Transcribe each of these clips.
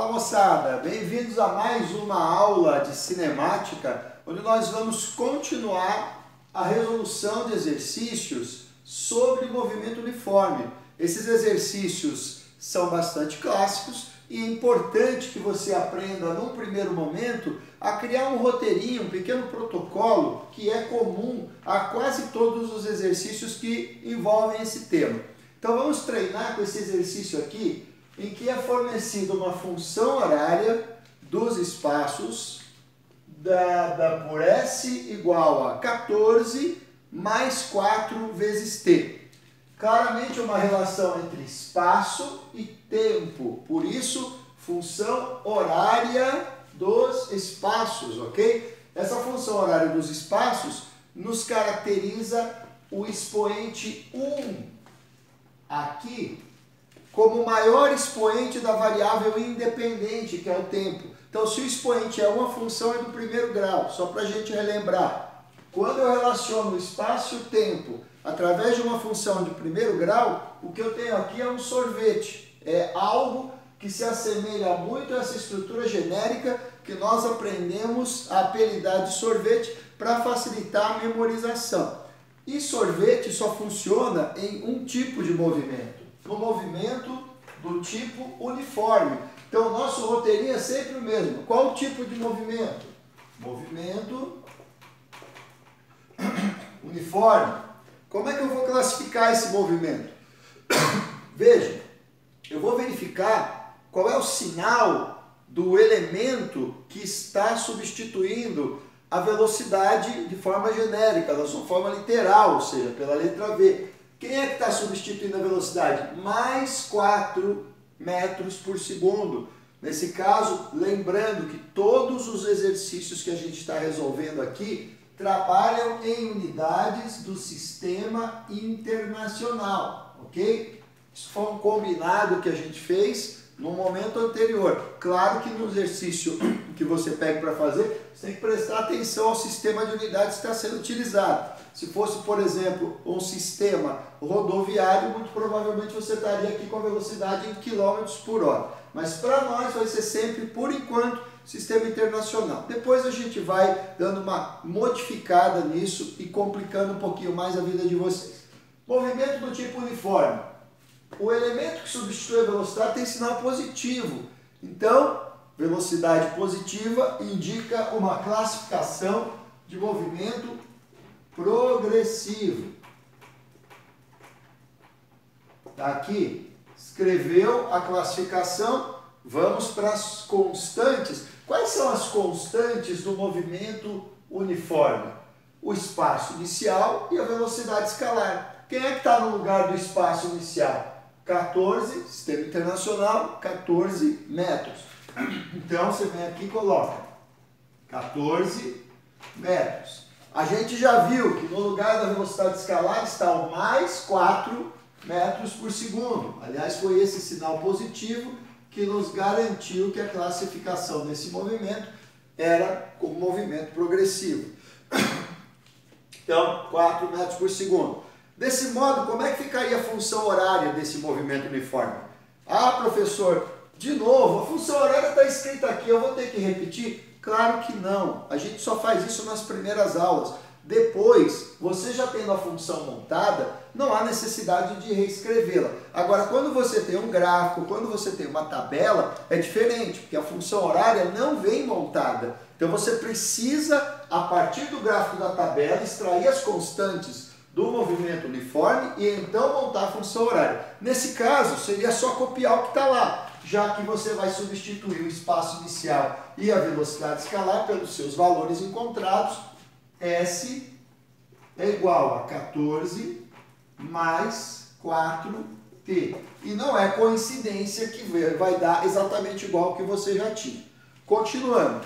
Fala moçada, bem-vindos a mais uma aula de cinemática, onde nós vamos continuar a resolução de exercícios sobre movimento uniforme. Esses exercícios são bastante clássicos e é importante que você aprenda, num primeiro momento, a criar um roteirinho, um pequeno protocolo que é comum a quase todos os exercícios que envolvem esse tema. Então vamos treinar com esse exercício aqui, em que é fornecida uma função horária dos espaços dada por S igual a 14 mais 4 vezes T. Claramente uma relação entre espaço e tempo, por isso função horária dos espaços, ok? Essa função horária dos espaços nos caracteriza o expoente 1 aqui como o maior expoente da variável independente, que é o tempo. Então, se o expoente é uma função, é do primeiro grau. Só para a gente relembrar. Quando eu relaciono o espaço e o tempo através de uma função de primeiro grau, o que eu tenho aqui é um sorvete. É algo que se assemelha muito a essa estrutura genérica que nós aprendemos a apelidar de sorvete para facilitar a memorização. E sorvete só funciona em um tipo de movimento. No movimento do tipo uniforme. Então, o nosso roteirinho é sempre o mesmo. Qual o tipo de movimento? Movimento uniforme. Como é que eu vou classificar esse movimento? Veja, eu vou verificar qual é o sinal do elemento que está substituindo a velocidade de forma genérica, da sua forma literal, ou seja, pela letra V. Quem é que está substituindo a velocidade? Mais 4 metros por segundo. Nesse caso, lembrando que todos os exercícios que a gente está resolvendo aqui trabalham em unidades do sistema internacional, ok? Isso foi um combinado que a gente fez no momento anterior. Claro que no exercício que você pega para fazer, você tem que prestar atenção ao sistema de unidades que está sendo utilizado. Se fosse, por exemplo, um sistema rodoviário, muito provavelmente você estaria aqui com a velocidade em quilômetros por hora. Mas para nós vai ser sempre, por enquanto, sistema internacional. Depois a gente vai dando uma modificada nisso e complicando um pouquinho mais a vida de vocês. Movimento do tipo uniforme. O elemento que substitui a velocidade tem sinal positivo. Então, velocidade positiva indica uma classificação de movimento progressivo. Tá aqui, escreveu a classificação, vamos para as constantes. Quais são as constantes do movimento uniforme? O espaço inicial e a velocidade escalar. Quem é que está no lugar do espaço inicial? 14, sistema internacional, 14 metros. Então você vem aqui e coloca 14 metros. A gente já viu que no lugar da velocidade escalar está o mais 4 metros por segundo. Aliás, foi esse sinal positivo que nos garantiu que a classificação desse movimento era como movimento progressivo. Então, 4 metros por segundo. Desse modo, como é que ficaria a função horária desse movimento uniforme? Ah, professor, de novo, a função horária está escrita aqui, eu vou ter que repetir? Claro que não, a gente só faz isso nas primeiras aulas. Depois, você já tendo a função montada, não há necessidade de reescrevê-la. Agora, quando você tem um gráfico, quando você tem uma tabela, é diferente, porque a função horária não vem montada. Então você precisa, a partir do gráfico da tabela, extrair as constantes do movimento uniforme e então montar a função horária. Nesse caso, seria só copiar o que está lá, já que você vai substituir o espaço inicial e a velocidade escalar pelos seus valores encontrados. S é igual a 14 mais 4T. E não é coincidência que vai dar exatamente igual ao que você já tinha. Continuando.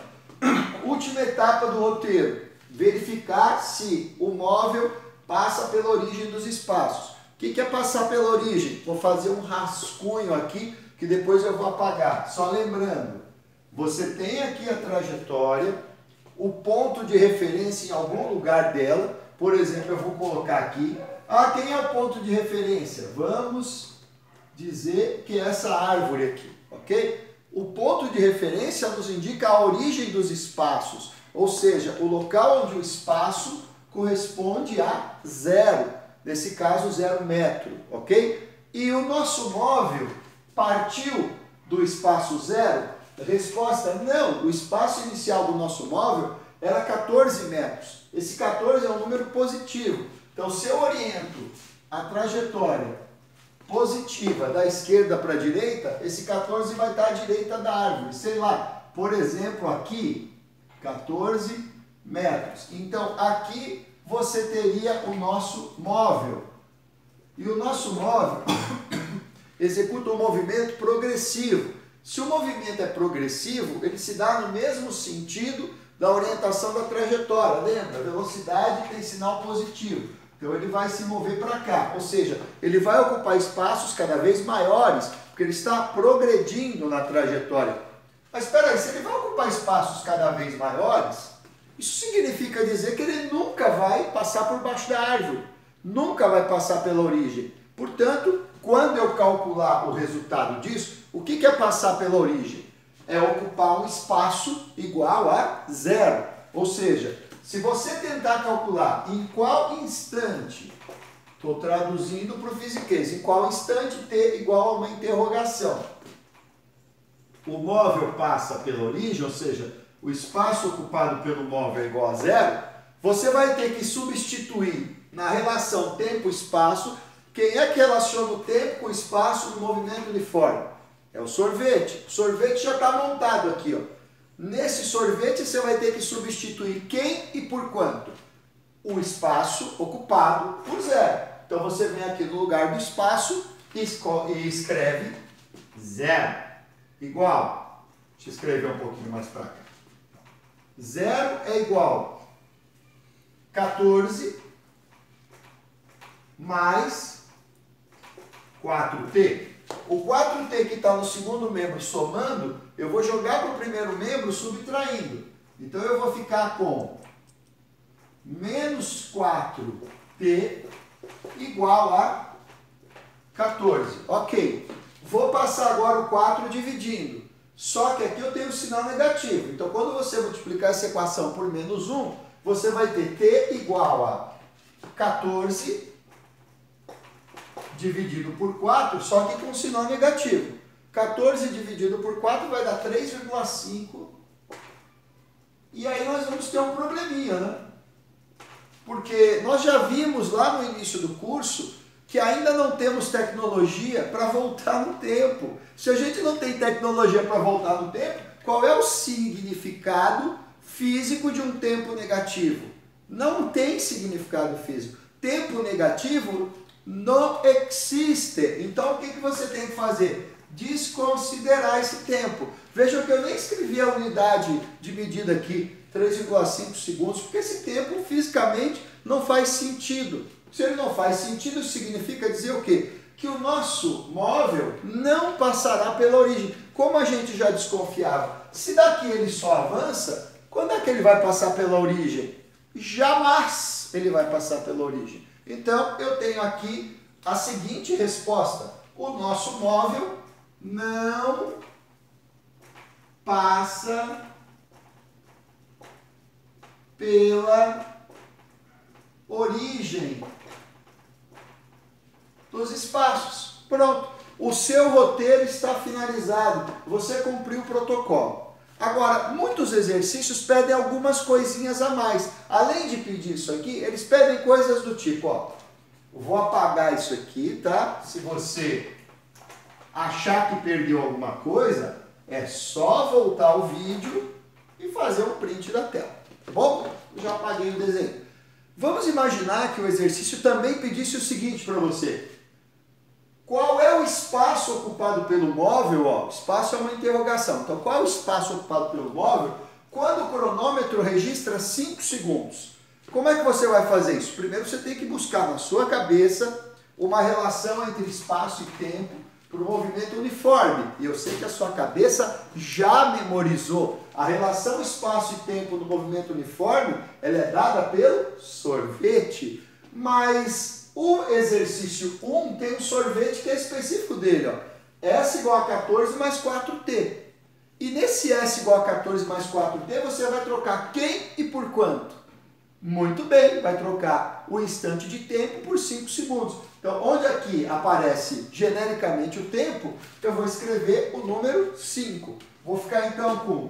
Última etapa do roteiro. Verificar se o móvel passa pela origem dos espaços. O que é passar pela origem? Vou fazer um rascunho aqui, que depois eu vou apagar. Só lembrando, você tem aqui a trajetória, o ponto de referência em algum lugar dela. Por exemplo, eu vou colocar aqui. Ah, quem é o ponto de referência? Vamos dizer que é essa árvore aqui, ok? O ponto ponto de referência nos indica a origem dos espaços, ou seja, o local onde o espaço corresponde a zero, nesse caso 0 metro, ok? E o nosso móvel partiu do espaço zero? Resposta, não, o espaço inicial do nosso móvel era 14 metros. Esse 14 é um número positivo. Então, se eu oriento a trajetória positiva da esquerda para a direita, esse 14 vai estar à direita da árvore. Sei lá, por exemplo, aqui, 14 metros. Então, aqui você teria o nosso móvel. E o nosso móvel executa um movimento progressivo. Se o movimento é progressivo, ele se dá no mesmo sentido da orientação da trajetória. Lembra? A velocidade tem sinal positivo. Então ele vai se mover para cá. Ou seja, ele vai ocupar espaços cada vez maiores, porque ele está progredindo na trajetória. Mas espera aí, se ele vai ocupar espaços cada vez maiores, isso significa dizer que ele nunca vai passar por baixo da árvore. Nunca vai passar pela origem. Portanto, quando eu calcular o resultado disso, o que é passar pela origem? É ocupar um espaço igual a zero. Ou seja, se você tentar calcular em qual instante, estou traduzindo para o fisiquês, em qual instante t igual a uma interrogação, o móvel passa pela origem, ou seja, o espaço ocupado pelo móvel é igual a zero, você vai ter que substituir na relação tempo-espaço. Quem é que relaciona o tempo com o espaço no movimento uniforme? É o sorvete. O sorvete já está montado aqui, ó. Nesse sorvete você vai ter que substituir quem e por quanto? O espaço ocupado por zero. Então você vem aqui no lugar do espaço e escreve zero. Igual. Deixa eu escrever um pouquinho mais para cá. Zero é igual a 14 mais 4t. O 4t que está no segundo membro somando, eu vou jogar para o primeiro membro subtraindo. Então eu vou ficar com menos 4t igual a 14. Ok. Vou passar agora o 4 dividindo. Só que aqui eu tenho o sinal negativo. Então quando você multiplicar essa equação por menos 1, você vai ter t igual a 14 dividido por 4, só que com sinal negativo. 14 dividido por 4 vai dar 3,5. E aí nós vamos ter um probleminha, né? Porque nós já vimos lá no início do curso que ainda não temos tecnologia para voltar no tempo. Se a gente não tem tecnologia para voltar no tempo, qual é o significado físico de um tempo negativo? Não tem significado físico. Tempo negativo não existe. Então o que você tem que fazer? Desconsiderar esse tempo. Vejam que eu nem escrevi a unidade de medida aqui, 3,5 segundos, porque esse tempo fisicamente não faz sentido. Se ele não faz sentido, isso significa dizer o quê? Que o nosso móvel não passará pela origem. Como a gente já desconfiava, se daqui ele só avança, quando é que ele vai passar pela origem? Jamais ele vai passar pela origem. Então, eu tenho aqui a seguinte resposta. O nosso móvel não passa pela origem dos espaços. Pronto. O seu roteiro está finalizado. Você cumpriu o protocolo. Agora, muitos exercícios pedem algumas coisinhas a mais. Além de pedir isso aqui, eles pedem coisas do tipo, ó, eu vou apagar isso aqui, tá? Se você achar que perdeu alguma coisa, é só voltar o vídeo e fazer um print da tela, tá bom? Eu já apaguei o desenho. Vamos imaginar que o exercício também pedisse o seguinte para você. Qual é o espaço ocupado pelo móvel? Ó, espaço é uma interrogação. Então, qual é o espaço ocupado pelo móvel quando o cronômetro registra 5 segundos? Como é que você vai fazer isso? Primeiro você tem que buscar na sua cabeça uma relação entre espaço e tempo para o movimento uniforme. E eu sei que a sua cabeça já memorizou. A relação espaço e tempo no movimento uniforme, ela é dada pelo sorvete. Mas o exercício 1 tem um sorvete que é específico dele, ó. S igual a 14 mais 4t. E nesse S igual a 14 mais 4t, você vai trocar quem e por quanto? Muito bem, vai trocar o instante de tempo por 5 segundos. Então, onde aqui aparece genericamente o tempo, eu vou escrever o número 5. Vou ficar então com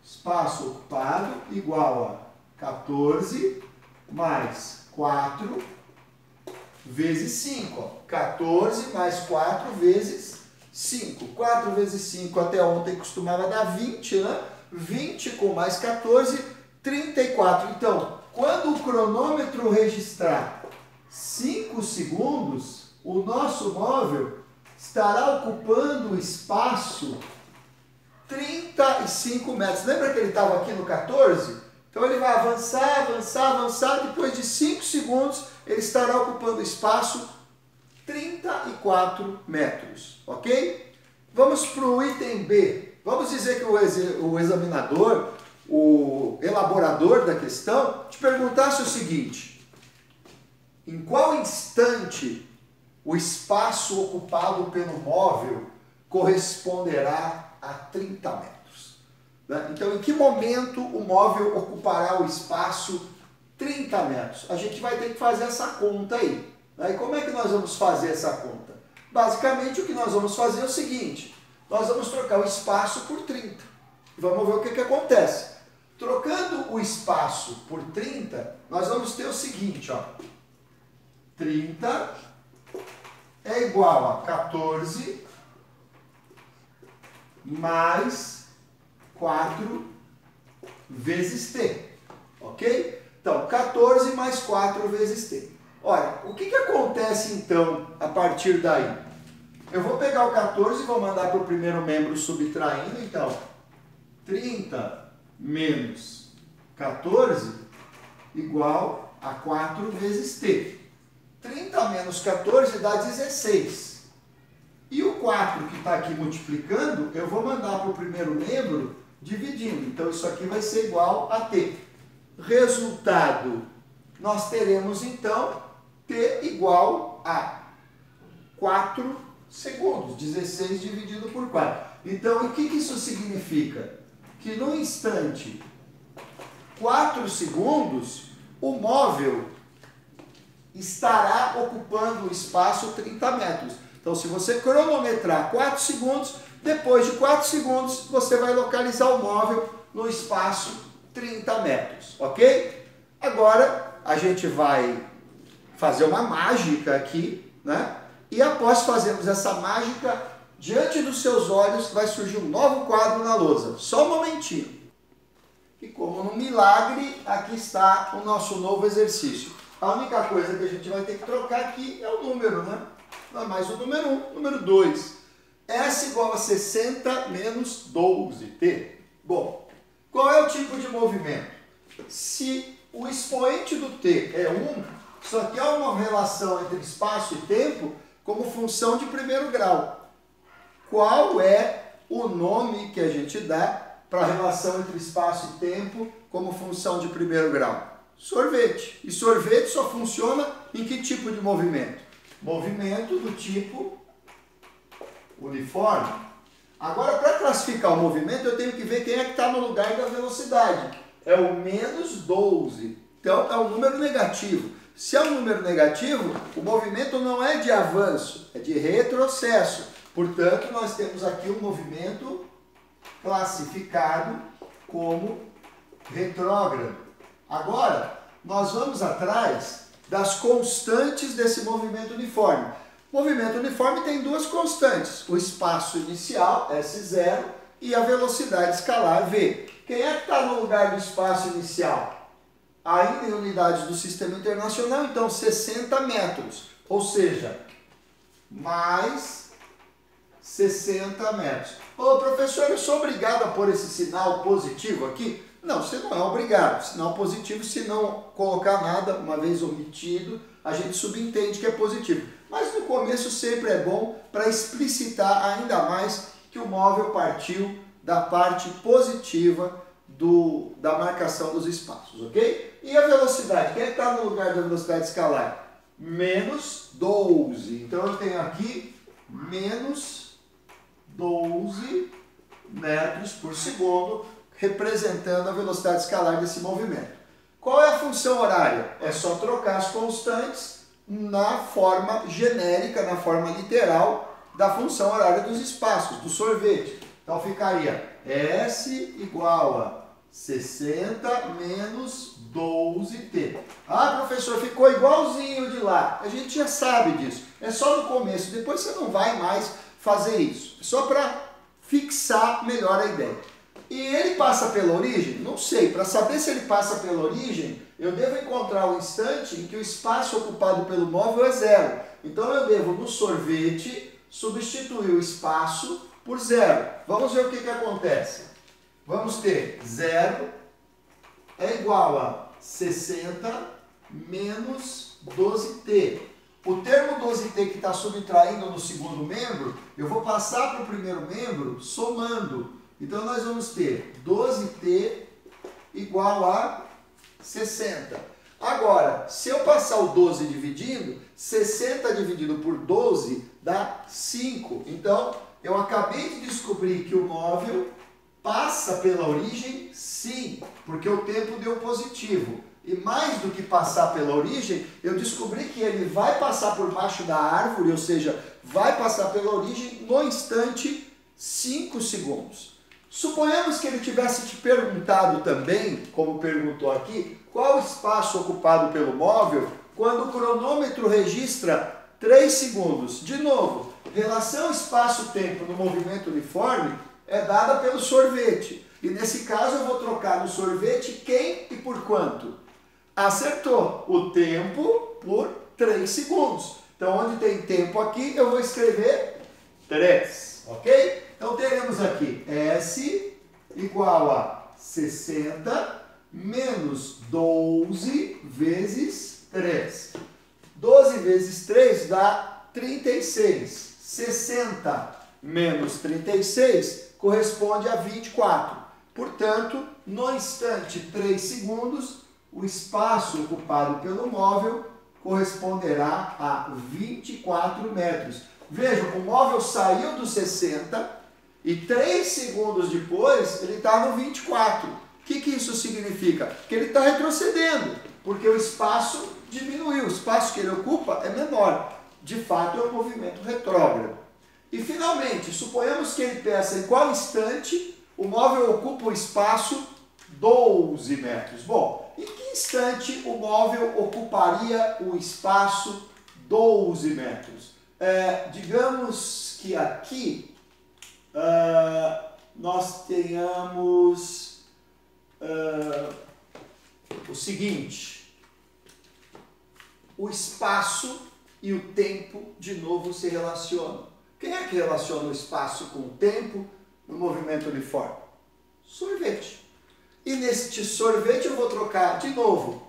espaço ocupado igual a 14 mais 4 vezes 5. Ó. 14 mais 4 vezes 5. 4 vezes 5 até ontem costumava dar 20, né? 20 com mais 14, 34. Então, quando o cronômetro registrar 5 segundos, o nosso móvel estará ocupando o espaço 35 metros. Lembra que ele estava aqui no 14? Então ele vai avançar, avançar, avançar. Depois de 5 segundos, ele estará ocupando o espaço 34 metros. Ok? Vamos para o item B. Vamos dizer que o examinador, o elaborador da questão, te perguntasse o seguinte: em qual instante o espaço ocupado pelo móvel corresponderá a 30 metros? Né? Então, em que momento o móvel ocupará o espaço 30 metros? A gente vai ter que fazer essa conta aí. Né? E como é que nós vamos fazer essa conta? Basicamente, o que nós vamos fazer é o seguinte: nós vamos trocar o espaço por 30. E vamos ver o que acontece. Trocando o espaço por 30, nós vamos ter o seguinte, ó. 30 é igual a 14 mais 4 vezes t, ok? Então, 14 mais 4 vezes t. Olha, o que acontece então a partir daí? Eu vou pegar o 14 e vou mandar para o primeiro membro subtraindo, então, 30 menos 14 igual a 4 vezes t. 30 menos 14 dá 16. E o 4 que está aqui multiplicando, eu vou mandar para o primeiro membro dividindo. Então, isso aqui vai ser igual a t. Resultado, nós teremos, então, t igual a 4 segundos. 16 dividido por 4. Então, o que isso significa? Que no instante 4 segundos, o móvel estará ocupando o espaço 30 metros. Então, se você cronometrar 4 segundos, depois de 4 segundos, você vai localizar o móvel no espaço 30 metros, ok? Agora, a gente vai fazer uma mágica aqui, né? E após fazermos essa mágica, diante dos seus olhos vai surgir um novo quadro na lousa. Só um momentinho. E como num milagre, aqui está o nosso novo exercício. A única coisa que a gente vai ter que trocar aqui é o número, né? Não é mais o número 1, número 2. S igual a 60 menos 12t. Bom, qual é o tipo de movimento? Se o expoente do t é 1, isso aqui é uma relação entre espaço e tempo como função de primeiro grau. Qual é o nome que a gente dá para a relação entre espaço e tempo como função de primeiro grau? Sorvete. E sorvete só funciona em que tipo de movimento? Movimento do tipo uniforme. Agora, para classificar o movimento, eu tenho que ver quem é que está no lugar da velocidade. É o menos 12. Então, é um número negativo. Se é um número negativo, o movimento não é de avanço, é de retrocesso. Portanto, nós temos aqui um movimento classificado como retrógrado. Agora, nós vamos atrás das constantes desse movimento uniforme. O movimento uniforme tem duas constantes, o espaço inicial, S0, e a velocidade escalar, V. Quem é que está no lugar do espaço inicial? Ainda em unidades do Sistema Internacional, então 60 metros, ou seja, mais 60 metros. Ô professor, eu sou obrigado a pôr esse sinal positivo aqui? Não, você não é obrigado. Sinal positivo, se não colocar nada, uma vez omitido, a gente subentende que é positivo. Mas no começo sempre é bom para explicitar ainda mais que o móvel partiu da parte positiva da marcação dos espaços, ok? E a velocidade? Quem é que está no lugar da velocidade escalar? Menos 12. Então eu tenho aqui menos 12 metros por segundo, representando a velocidade escalar desse movimento. Qual é a função horária? É só trocar as constantes na forma genérica, na forma literal da função horária dos espaços, do sorvete. Então ficaria S igual a 60 menos 12t. Ah, professor, ficou igualzinho de lá. A gente já sabe disso. É só no começo, depois você não vai mais fazer isso. Só para fixar melhor a ideia. E ele passa pela origem? Não sei. Para saber se ele passa pela origem, eu devo encontrar o instante em que o espaço ocupado pelo móvel é zero. Então eu devo, no sorvete, substituir o espaço por zero. Vamos ver o que acontece. Vamos ter 0 é igual a 60 menos 12t. O termo 12t que está subtraindo no segundo membro, eu vou passar para o primeiro membro somando. Então nós vamos ter 12t igual a 60. Agora, se eu passar o 12 dividindo, 60 dividido por 12 dá 5. Então, eu acabei de descobrir que o móvel passa pela origem, sim, porque o tempo deu positivo. E mais do que passar pela origem, eu descobri que ele vai passar por baixo da árvore, ou seja, vai passar pela origem no instante 5 segundos. Suponhamos que ele tivesse te perguntado também, como perguntou aqui, qual o espaço ocupado pelo móvel quando o cronômetro registra 3 segundos. De novo, relação espaço-tempo no movimento uniforme é dada pelo sorvete. E nesse caso eu vou trocar no sorvete quem e por quanto? Acertou! O tempo por 3 segundos. Então, onde tem tempo aqui, eu vou escrever 3, ok? Então, teremos aqui S igual a 60 menos 12 vezes 3. 12 vezes 3 dá 36. 60 menos 36 corresponde a 24. Portanto, no instante 3 segundos, o espaço ocupado pelo móvel corresponderá a 24 metros. Vejam, o móvel saiu do 60 e 3 segundos depois ele está no 24. O que isso significa? Que ele está retrocedendo, porque o espaço diminuiu, o espaço que ele ocupa é menor. De fato, é um movimento retrógrado. E finalmente, suponhamos que ele peça em qual instante o móvel ocupa o espaço 12 metros. Bom, em que instante o móvel ocuparia o espaço 12 metros? Digamos que aqui nós tenhamos o seguinte: o espaço e o tempo de novo se relacionam. Quem é que relaciona o espaço com o tempo no movimento uniforme? Sorvete. E neste sorvete eu vou trocar de novo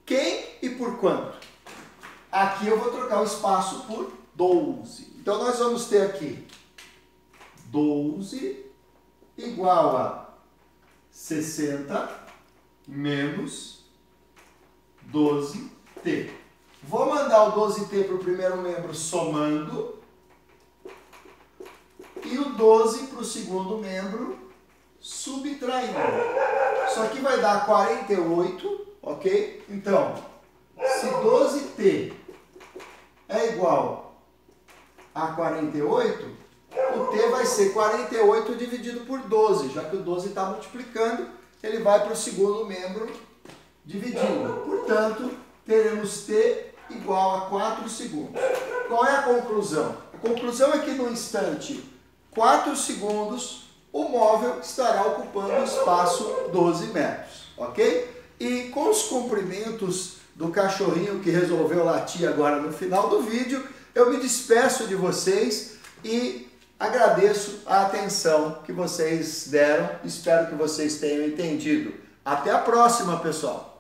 quem e por quanto. Aqui eu vou trocar o espaço por 12. Então nós vamos ter aqui 12 igual a 60 menos 12t. Vou mandar o 12t para o primeiro membro somando e o 12 para o segundo membro subtraindo. Isso aqui vai dar 48, ok? Então, se 12t é igual a 48, o t vai ser 48 dividido por 12, já que o 12 está multiplicando, ele vai para o segundo membro dividindo. Portanto, teremos t igual a 4 segundos. Qual é a conclusão? A conclusão é que no instante 4 segundos, o móvel estará ocupando o espaço 12 metros, ok? E com os cumprimentos do cachorrinho que resolveu latir agora no final do vídeo, eu me despeço de vocês e agradeço a atenção que vocês deram. Espero que vocês tenham entendido. Até a próxima, pessoal!